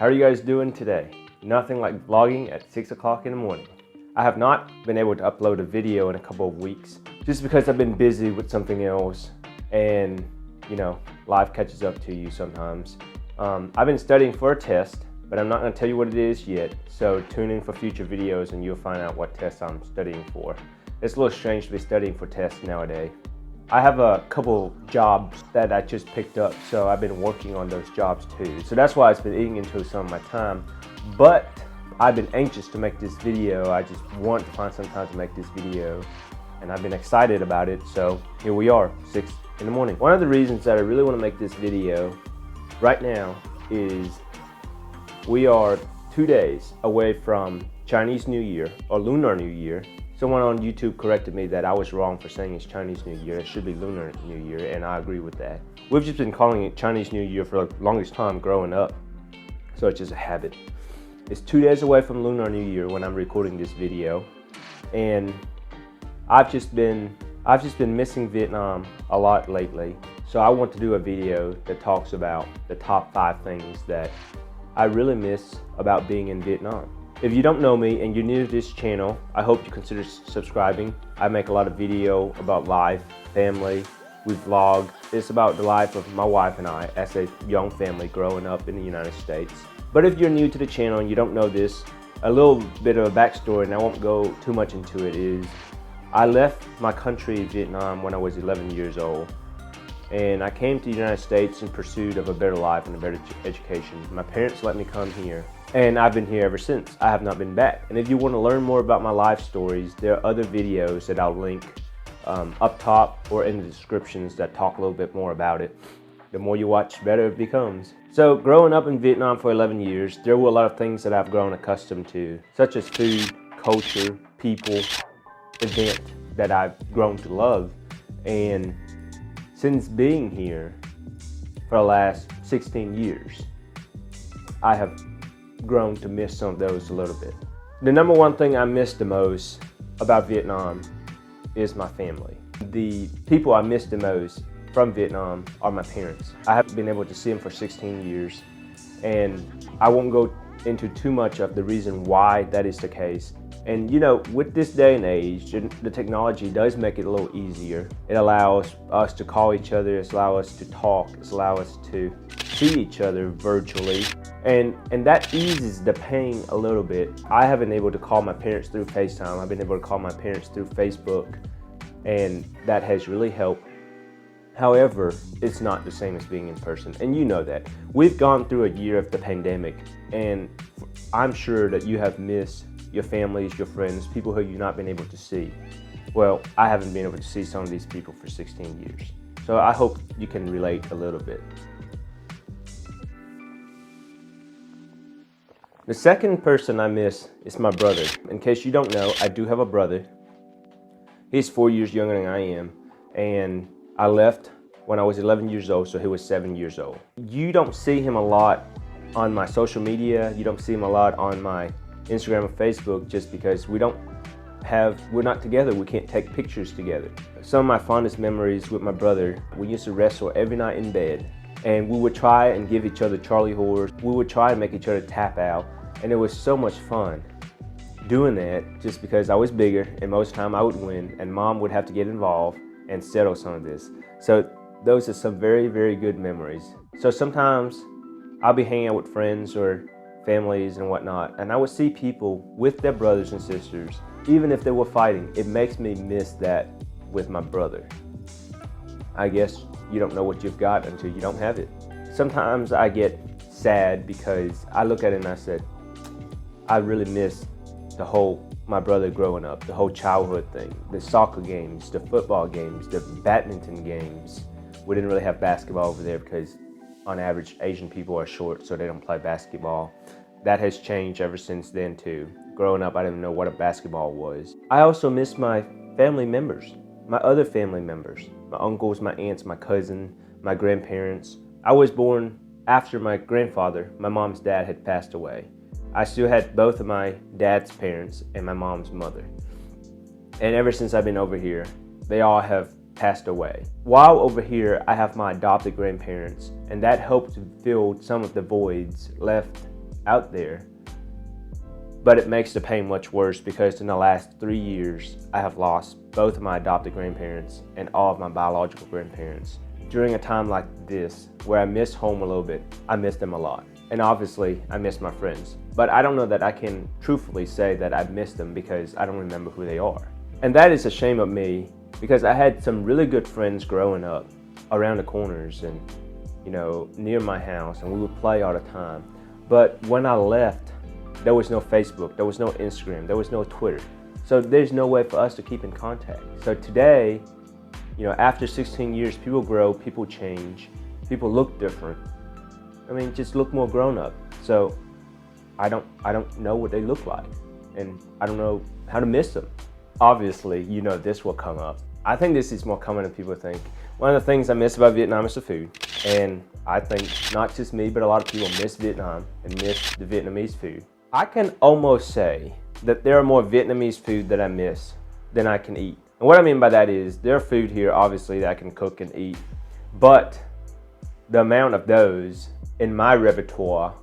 How are you guys doing today? Nothing like vlogging at 6 o'clock in the morning. I have not been able to upload a video in a couple of weeks just because I've been busy with something else, and you know, life catches up to you sometimes. I've been studying for a test, but I'm not going to tell you what it is yet, so tune in for future videos and you'll find out what test I'm studying for. It's a little strange to be studying for tests nowadays. I have a couple jobs that I just picked up, so I've been working on those jobs too. So that's why it's been eating into some of my time. But I've been anxious to make this video. I just want to find some time to make this video, and I've been excited about it. So here we are, 6 in the morning. One of the reasons that I really want to make this video right now is we are 2 days away from Chinese New Year, or Lunar New Year. Someone on YouTube corrected me that I was wrong for saying it's Chinese New Year. It should be Lunar New Year, and I agree with that. We've just been calling it Chinese New Year for the longest time growing up, so it's just a habit. It's 2 days away from Lunar New Year when I'm recording this video, and I've just been missing Vietnam a lot lately. So I want to do a video that talks about the top 5 things that I really miss about being in Vietnam. If you don't know me and you're new to this channel, I hope you consider subscribing. I make a lot of video about life, family, we vlog. It's about the life of my wife and I as a young family growing up in the United States. But if you're new to the channel and you don't know this, a little bit of a backstory, and I won't go too much into it, is I left my country, Vietnam, when I was 11 years old. And I came to the United States in pursuit of a better life and a better education. My parents let me come here, and I've been here ever since. I have not been back. And if you want to learn more about my life stories, there are other videos that I'll link up top or in the descriptions that talk a little bit more about it. The more you watch, the better it becomes. So growing up in Vietnam for 11 years, there were a lot of things that I've grown accustomed to, such as food, culture, people, event that I've grown to love. And since being here for the last 16 years, I have grown to miss some of those a little bit. The number one thing I miss the most about Vietnam is my family. The people I miss the most from Vietnam are my parents. I haven't been able to see them for 16 years, and I won't go into too much of the reason why that is the case. And you know, with this day and age, the technology does make it a little easier. It allows us to call each other, it allows us to talk, it allows us to see each other virtually. And that eases the pain a little bit. I have been able to call my parents through FaceTime. I've been able to call my parents through Facebook, and that has really helped. However, it's not the same as being in person, and you know that. We've gone through a year of the pandemic, and I'm sure that you have missed your families, your friends, people who you've not been able to see. Well, I haven't been able to see some of these people for 16 years. So I hope you can relate a little bit. The second person I miss is my brother. In case you don't know, I do have a brother. He's 4 years younger than I am, and I left when I was 11 years old, so he was 7 years old. You don't see him a lot on my social media. You don't see him a lot on my Instagram or Facebook, just because we're not together. We can't take pictures together. Some of my fondest memories with my brother, we used to wrestle every night in bed, and we would try and give each other Charlie horse. We would try and make each other tap out, and it was so much fun doing that, just because I was bigger and most of the time I would win, and Mom would have to get involved and settle some of this. So those are some very, very good memories. So sometimes I'll be hanging out with friends or families and whatnot, and I would see people with their brothers and sisters, even if they were fighting. It makes me miss that with my brother. I guess you don't know what you've got until you don't have it. Sometimes I get sad because I look at it and I said, I really miss the whole my brother growing up, the whole childhood thing, the soccer games, the football games, the badminton games. We didn't really have basketball over there because on average Asian people are short, so they don't play basketball. That has changed ever since then too. Growing up, I didn't know what a basketball was. I also miss my family members, my other family members, my uncles, my aunts, my cousin, my grandparents. I was born after my grandfather, my mom's dad, had passed away. I still had both of my dad's parents and my mom's mother. And ever since I've been over here, they all have passed away. While over here, I have my adopted grandparents, and that helped to fill some of the voids left out there. But it makes the pain much worse because in the last 3 years, I have lost both of my adopted grandparents and all of my biological grandparents. During a time like this, where I miss home a little bit, I miss them a lot. And obviously, I miss my friends. But I don't know that I can truthfully say that I miss them because I don't remember who they are. And that is a shame of me because I had some really good friends growing up around the corners and, near my house, and we would play all the time. But when I left, there was no Facebook, there was no Instagram, there was no Twitter. So there's no way for us to keep in contact. So today, after 16 years, people grow, people change, people look different. Just look more grown up. So I don't know what they look like, and I don't know how to miss them. Obviously, this will come up. I think this is more common than people think. One of the things I miss about Vietnam is the food. And I think not just me, but a lot of people miss Vietnam and miss the Vietnamese food. I can almost say that there are more Vietnamese food that I miss than I can eat. And what I mean by that is there are food here, obviously, that I can cook and eat. But the amount of those in my repertoire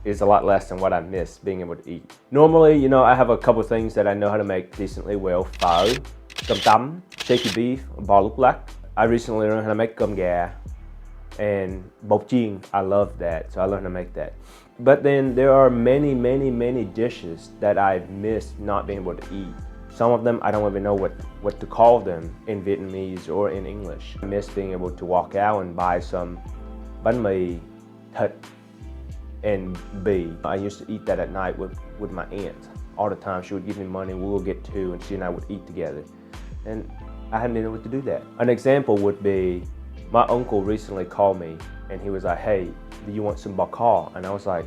is a lot less than what I miss being able to eat. Normally, I have a couple things that I know how to make decently well. Phở, cơm tấm, shaky beef, bò lúc lắc. I recently learned how to make cơm gà and bột chiên. I love that, so I learned how to make that. But then there are many, many, many dishes that I've missed not being able to eat. Some of them I don't even know what to call them in Vietnamese or in English. I miss being able to walk out and buy some bánh mì, thịt, and bì. I used to eat that at night with my aunt all the time. She would give me money, we would get two, and she and I would eat together. And I hadn't been able to do that. An example would be, my uncle recently called me and he was like, hey, do you want some bò kho? And I was like,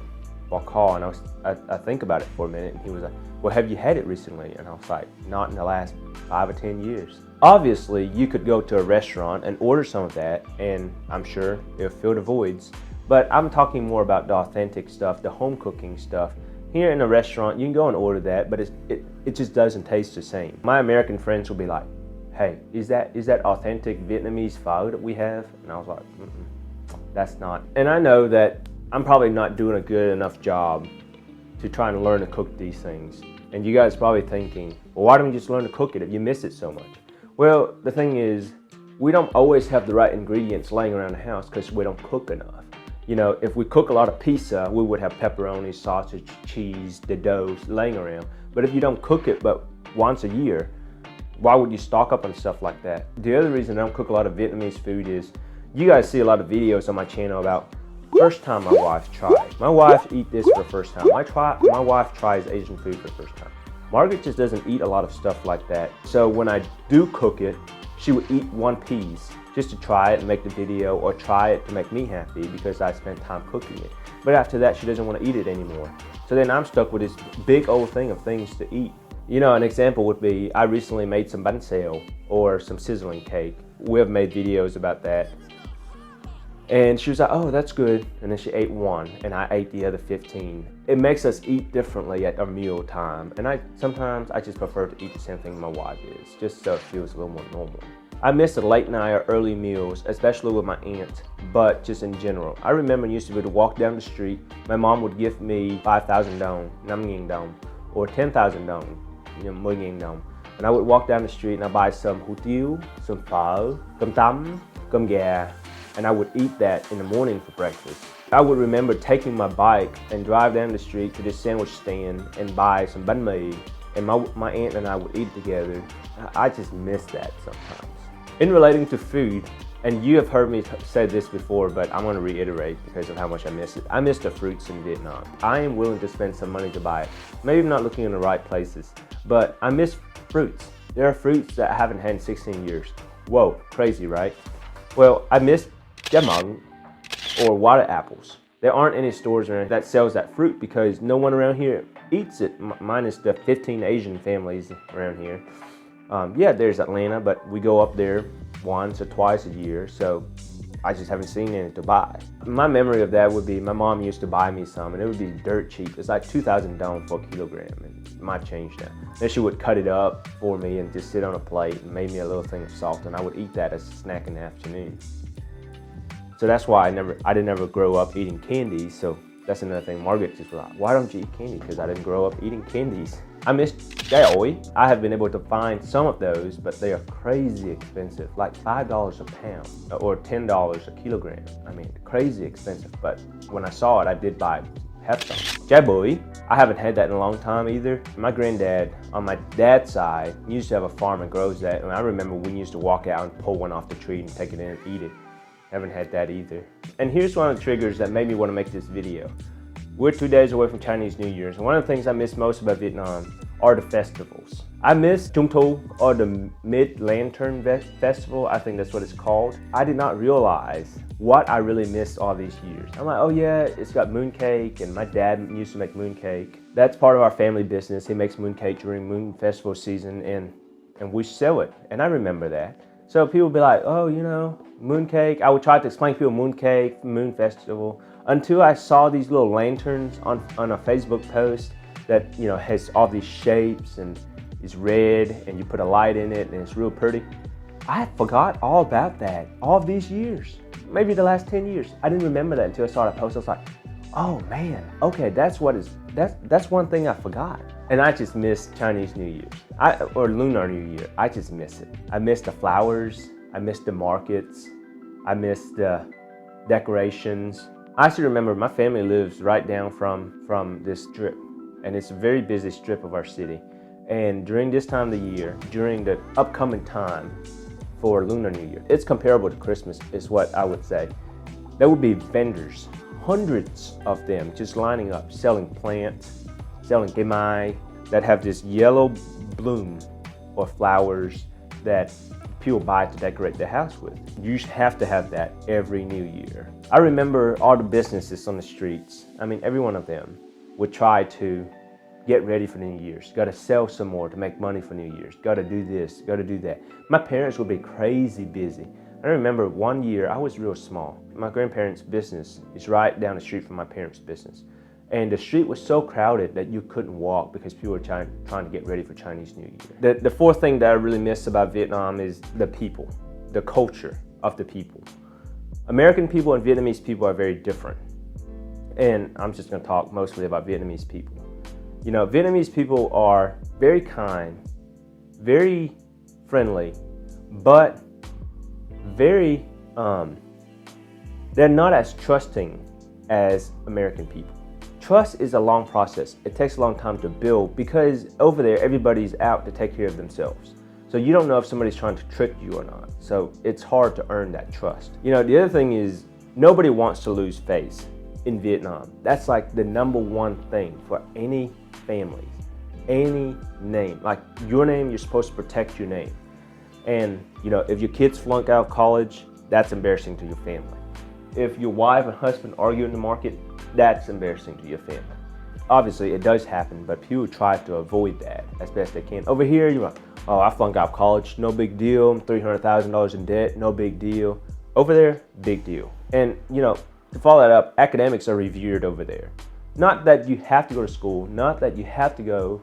bò kho? And I think about it for a minute, and he was like, well, have you had it recently? And I was like, not in the last 5 or 10 years. Obviously, you could go to a restaurant and order some of that, and I'm sure it'll fill the voids. But I'm talking more about the authentic stuff, the home cooking stuff. Here in a restaurant, you can go and order that, but it just doesn't taste the same. My American friends will be like, hey, is that authentic Vietnamese pho that we have? And I was like, that's not. And I know that I'm probably not doing a good enough job to try and learn to cook these things. And you guys are probably thinking, well, why don't you just learn to cook it if you miss it so much? Well, the thing is, we don't always have the right ingredients laying around the house because we don't cook enough. If we cook a lot of pizza, we would have pepperoni, sausage, cheese, the dough laying around. But if you don't cook it but once a year, why would you stock up on stuff like that? The other reason I don't cook a lot of Vietnamese food is, you guys see a lot of videos on my channel about first time my wife tried. My wife eat this for the first time. My wife tries Asian food for the first time. Margaret just doesn't eat a lot of stuff like that. So when I do cook it, she would eat one piece just to try it and make the video, or try it to make me happy because I spent time cooking it. But after that, she doesn't want to eat it anymore. So then I'm stuck with this big old thing of things to eat. An example would be, I recently made some bánh xèo or some sizzling cake. We have made videos about that. And she was like, oh, that's good. And then she ate one, and I ate the other 15. It makes us eat differently at our meal time. And sometimes I just prefer to eat the same thing my wife is, just so it feels a little more normal. I miss the late night or early meals, especially with my aunt, but just in general. I remember used to be able to walk down the street. My mom would give me 5,000 dong, 5,000 dong, or 10,000 dong, 10,000 dong. And I would walk down the street and I'd buy some hủ tiếu, some phở, cơm tấm, cơm gà, and I would eat that in the morning for breakfast. I would remember taking my bike and drive down the street to this sandwich stand and buy some bánh mì, and my aunt and I would eat together. I just miss that sometimes. In relating to food, and you have heard me say this before, but I'm going to reiterate because of how much I miss it. I miss the fruits in Vietnam. I am willing to spend some money to buy it. Maybe I'm not looking in the right places, but I miss fruits. There are fruits that I haven't had in 16 years. Whoa, crazy, right? Well, I miss jamang, or water apples. There aren't any stores around that sells that fruit because no one around here eats it, minus the 15 Asian families around here. Yeah, there's Atlanta, but we go up there once or twice a year, so I just haven't seen any to buy. My memory of that would be, my mom used to buy me some, and it would be dirt cheap. It's like 2,000 dong for a kilogram, and it might change now. Then she would cut it up for me and just sit on a plate and made me a little thing of salt, and I would eat that as a snack in the afternoon. So that's why I didn't ever grow up eating candy, so That's another thing. Margaret just was like, why don't you eat candy? Because I didn't grow up eating candies. I miss yaoi. I have been able to find some of those, but they are crazy expensive, like $5 a pound or $10 a kilogram. I mean, crazy expensive, but when I saw it, I did buy half some. Jaboi, I haven't had that in a long time either. My granddad, on my dad's side, used to have a farm and grows that, and I remember we used to walk out and pull one off the tree and take it in and eat it. Haven't had that either. And here's one of the triggers that made me want to make this video. We're 2 days away from Chinese New Year's, and one of the things I miss most about Vietnam are the festivals. I miss Trung Thu, or the Mid-Lantern Festival, I think that's what it's called. I did not realize what I really missed all these years. I'm like, oh yeah, it's got mooncake, and my dad used to make mooncake. That's part of our family business. He makes mooncake during Moon Festival season, and we sell it, and I remember that. So people would be like, oh, you know, mooncake. I would try to explain to people mooncake, Moon Festival, until I saw these little lanterns on a Facebook post that, you know, has all these shapes and is red, and you put a light in it and it's real pretty. I forgot all about that all these years, maybe the last 10 years. I didn't remember that until I saw that post. I was like, oh man, okay, that's one thing I forgot. And I just miss Chinese New Year's, or Lunar New Year. I just miss it. I miss the flowers. I miss the markets. I miss the decorations. I actually remember my family lives right down from this strip, and it's a very busy strip of our city. And during this time of the year, during the upcoming time for Lunar New Year, it's comparable to Christmas, is what I would say. There would be vendors, hundreds of them, just lining up, selling plants, selling gemai that have this yellow bloom or flowers that people buy to decorate their house with. You have to have that every New Year. I remember all the businesses on the streets, I mean, every one of them would try to get ready for New Year's. Got to sell some more to make money for New Year's. Got to do this, got to do that. My parents would be crazy busy. I remember one year, I was real small. My grandparents' business is right down the street from my parents' business. And the street was so crowded that you couldn't walk because people were trying to get ready for Chinese New Year. The fourth thing that I really miss about Vietnam is the people, the culture of the people. American people and Vietnamese people are very different. And I'm just gonna talk mostly about Vietnamese people. You know, Vietnamese people are very kind, very friendly, but very, they're not as trusting as American people. Trust is a long process. It takes a long time to build because over there, everybody's out to take care of themselves. So you don't know if somebody's trying to trick you or not. So it's hard to earn that trust. You know, the other thing is nobody wants to lose face in Vietnam. That's like the number one thing for any family, any name. Like your name, you're supposed to protect your name. And you know, if your kids flunk out of college, that's embarrassing to your family. If your wife and husband argue in the market, that's embarrassing to your family. Obviously, it does happen, but people try to avoid that as best they can. Over here, you're like, oh, I flunked out of college, no big deal. I'm $300,000 in debt, no big deal. Over there, big deal. And you know, to follow that up, academics are revered over there. Not that you have to go to school, not that you have to go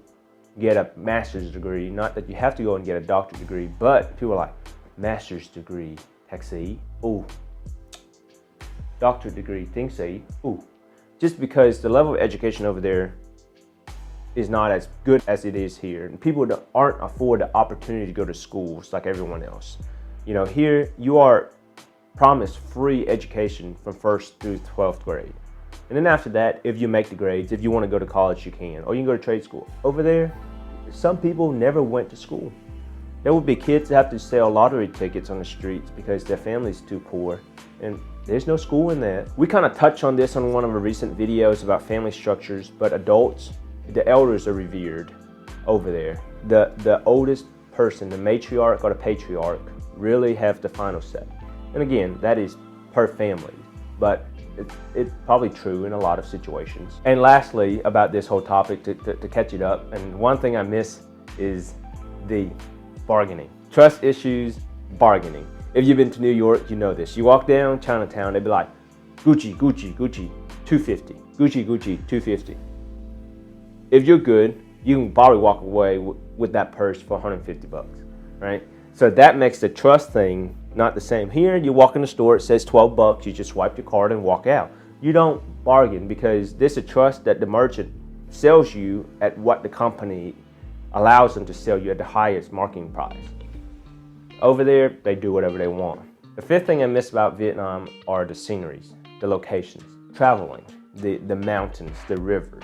get a master's degree, not that you have to go and get a doctorate degree, but people are like, master's degree, taxi, ooh. Doctorate degree, thing say, ooh. Just because the level of education over there is not as good as it is here. And people aren't afford the opportunity to go to schools like everyone else. You know, here you are promised free education from 1st through 12th grade. And then after that, if you make the grades, if you want to go to college, you can, or you can go to trade school. Over there, some people never went to school. There would be kids that have to sell lottery tickets on the streets because their family's too poor, and there's no school in that. We kind of touched on this on one of our recent videos about family structures, but adults, the elders are revered over there. The oldest person, the matriarch or the patriarch, really have the final say. And again, that is per family, but it's probably true in a lot of situations. And lastly, about this whole topic, to catch it up, and one thing I miss is the bargaining. Trust issues, bargaining. If you've been to New York, you know this. You walk down Chinatown, they'd be like, Gucci, Gucci, Gucci, $250. Gucci, Gucci, $250. If you're good, you can probably walk away with that purse for $150, right? So that makes the trust thing not the same. Here, you walk in the store, it says $12, you just swipe your card and walk out. you don't bargain, because there's a trust that the merchant sells you at what the company allows them to sell you at the highest marketing price. Over there, they do whatever they want. The fifth thing I miss about Vietnam are the sceneries, the locations, traveling, the mountains, the rivers,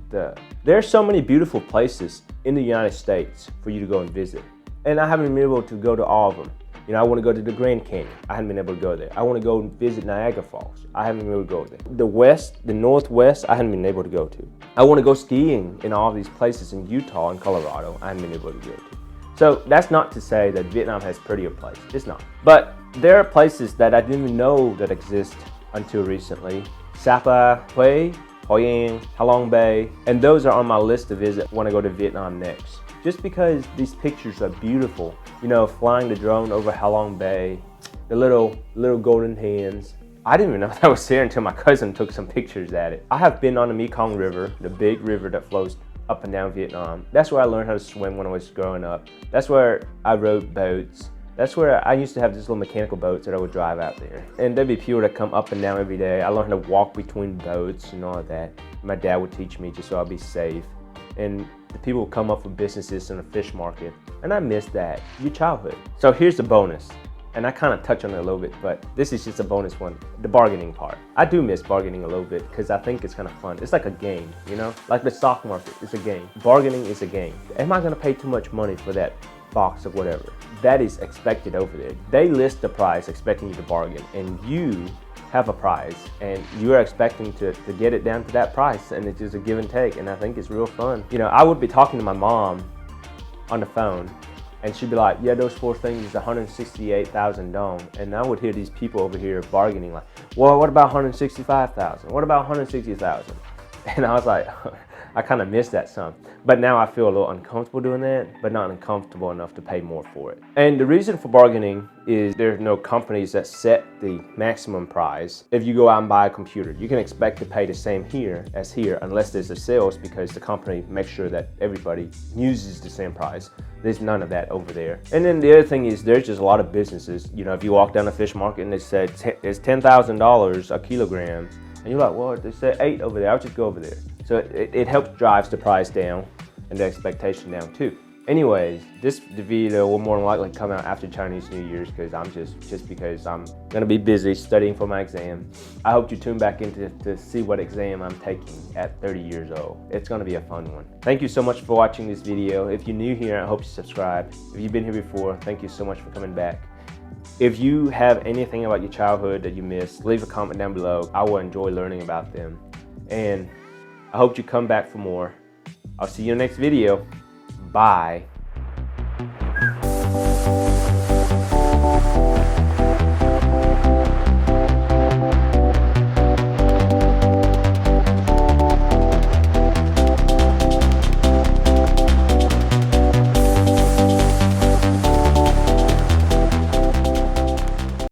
there are so many beautiful places in the United States for you to go and visit. And I haven't been able to go to all of them. You know, I want to go to the Grand Canyon. I haven't been able to go there. I want to go and visit Niagara Falls. I haven't been able to go there. The West, the Northwest, I haven't been able to go to. I want to go skiing in all these places in Utah and Colorado. I haven't been able to go to. So that's not to say that Vietnam has prettier places. It's not. But there are places that I didn't even know that exist until recently. Sapa, Hue, Hoi An, Halong Bay, and those are on my list to visit when I go to Vietnam next. Just because these pictures are beautiful. You know, flying the drone over Halong Bay, the little golden hands. I didn't even know that was there until my cousin took some pictures at it. I have been on the Mekong River, the big river that flows up and down Vietnam. That's where I learned how to swim when I was growing up. That's where I rode boats. That's where I used to have these little mechanical boats that I would drive out there. And there'd be people that come up and down every day. I learned how to walk between boats and all of that. My dad would teach me just so I'd be safe. And the people would come up with businesses in a fish market. And I miss that, your childhood. So here's the bonus. And I kind of touch on it a little bit, but this is just a bonus one, the bargaining part. I do miss bargaining a little bit because I think it's kind of fun. It's like a game, you know? Like the stock market, it's a game. Bargaining is a game. Am I gonna pay too much money for that box of whatever? That is expected over there. They list the price expecting you to bargain, and you have a price and you're expecting to get it down to that price, and it's just a give and take, and I think it's real fun. You know, I would be talking to my mom on the phone, and she'd be like, yeah, those four things is 168,000 dong. And I would hear these people over here bargaining like, well, what about 165,000? What about 160,000? And I was like, I kind of miss that some. But now I feel a little uncomfortable doing that, but not uncomfortable enough to pay more for it. And the reason for bargaining is there's no companies that set the maximum price. If you go out and buy a computer, you can expect to pay the same here as here unless there's a sales, because the company makes sure that everybody uses the same price. There's none of that over there. And then the other thing is there's just a lot of businesses. You know, if you walk down a fish market and they said it's $10,000 a kilogram, and you're like, well, they said 8 over there, I'll just go over there. So it helps drives the price down and the expectation down too. Anyways, the video will more than likely come out after Chinese New Year's because I'm gonna be busy studying for my exam. I hope you tune back in to see what exam I'm taking at 30 years old. It's gonna be a fun one. Thank you so much for watching this video. If you're new here, I hope you subscribe. If you've been here before, thank you so much for coming back. If you have anything about your childhood that you missed, leave a comment down below. I will enjoy learning about them. And I hope you come back for more. I'll see you in the next video. Bye.